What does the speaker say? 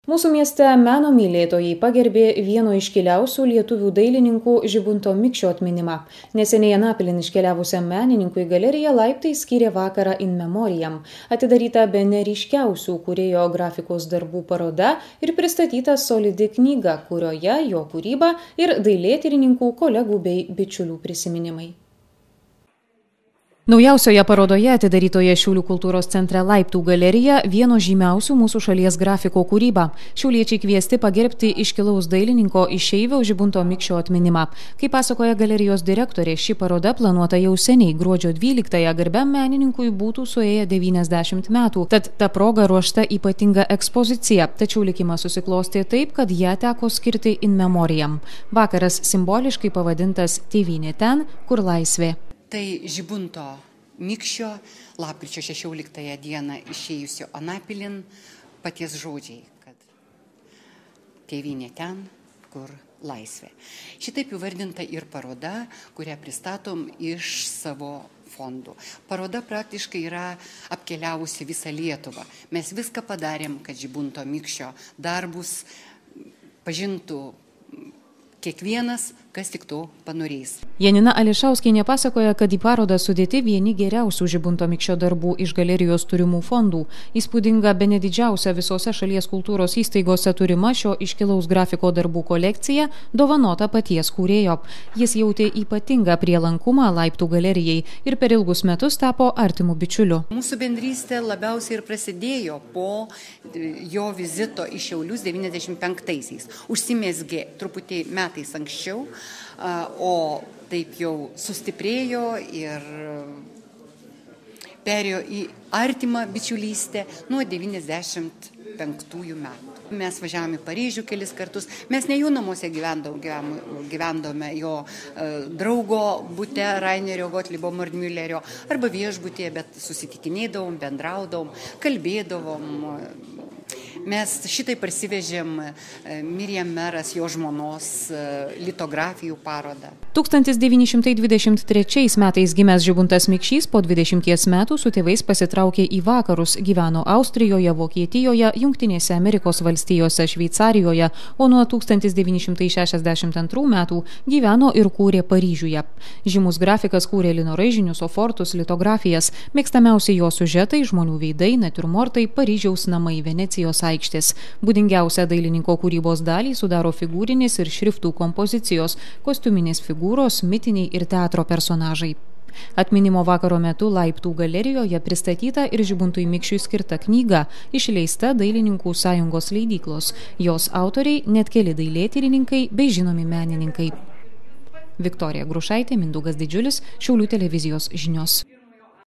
Mūsų mieste meno mylėtojai pagerbė vieno iškiliausių lietuvių dailininkų Žibunto Mikšio atminimą. Neseniai Anapilin iškeliavusiam menininkui galerija laiptai skyrė vakarą in memoriam. Atidaryta bene ryškiausių kūrėjo grafikos darbų paroda ir pristatyta solidi knyga, kurioje jo kūryba ir dailėtyrininkų, kolegų bei bičiulių prisiminimai. Naujausioje parodoje, atidarytoje Šiaulių kultūros centre Laiptų galerija, vieno žymiausių mūsų šalies grafiko kūryba. Šiauliečiai kviesti pagerbti iškilaus dailininko išeivio Žibunto Mikšio atminimą. Kaip pasakoja galerijos direktorė, ši paroda planuota jau seniai, gruodžio 12-ąją garbiam menininkui būtų suėję 90 metų. Tad ta proga ruošta ypatinga ekspozicija, tačiau likimas susiklostė taip, kad ją teko skirti in memoriam. Vakaras simboliškai pavadintas Tėvynė ten, kur laisvė. Tai Žibunto Mikšio lapkričio 16 dieną išėjusio Anapilin paties žodžiai, kad tėvynė ten, kur laisvė. Šitaip įvardinta ir paroda, kurią pristatom iš savo fondų. Paroda praktiškai yra apkeliavusi visą Lietuvą. Mes viską padarėm, kad Žibunto Mikšio darbus pažintų kiekvienas, kas tik to panorės. Janina Ališauskienė pasakoja, kad į parodą sudėti vieni geriausių Žibunto Mikšio darbų iš galerijos turimų fondų. Įspūdinga, bene didžiausia visose šalies kultūros įstaigose turima šio iškilaus grafiko darbų kolekcija, dovanota paties kūrėjo. Jis jautė ypatingą prielankumą Laiptų galerijai ir per ilgus metus tapo artimu bičiuliu. Mūsų bendrystė labiausiai ir prasidėjo po jo vizito į Šiaulius 95-aisiais. Užsimezgė truputį metais anksčiau, o taip jau sustiprėjo ir perėjo į artimą bičiulystę nuo 95 metų. Mes važiavome į Paryžių kelis kartus, mes ne jų namuose gyvendome jo draugo bute Rainerio Gotlibo Mordmüllerio arba viešbutėje, bet susitikinėdavom, bendraudavom, kalbėdavom. Mes šitai parsivežėm Miriam Meras, jo žmonos litografijų parodą. 1923 metais gimęs Žibuntas Mikšys po 20 metų su tėvais pasitraukė į vakarus, gyveno Austrijoje, Vokietijoje, Jungtinėse Amerikos valstijose, Šveicarijoje, o nuo 1962 metų gyveno ir kūrė Paryžiuje. Žymus grafikas kūrė linoraižinius, ofortus, litografijas, mėgstamiausi jo siužetai, žmonių veidai, natiurmortai, Paryžiaus namai, Venecijos aikštės. Būdingiausią dailininko kūrybos dalį sudaro figūrinės ir šriftų kompozicijos, kostiuminės figūros, mitiniai ir teatro personažai. Atminimo vakaro metu Laiptų galerijoje pristatyta ir Žibuntui Mikšiui skirta knyga, išleista Dailininkų sąjungos leidyklos. Jos autoriai net keli dailėtyrininkai bei žinomi menininkai. Viktorija Grušaitė, Mindaugas Didžiulis, Šiaulių televizijos žinios.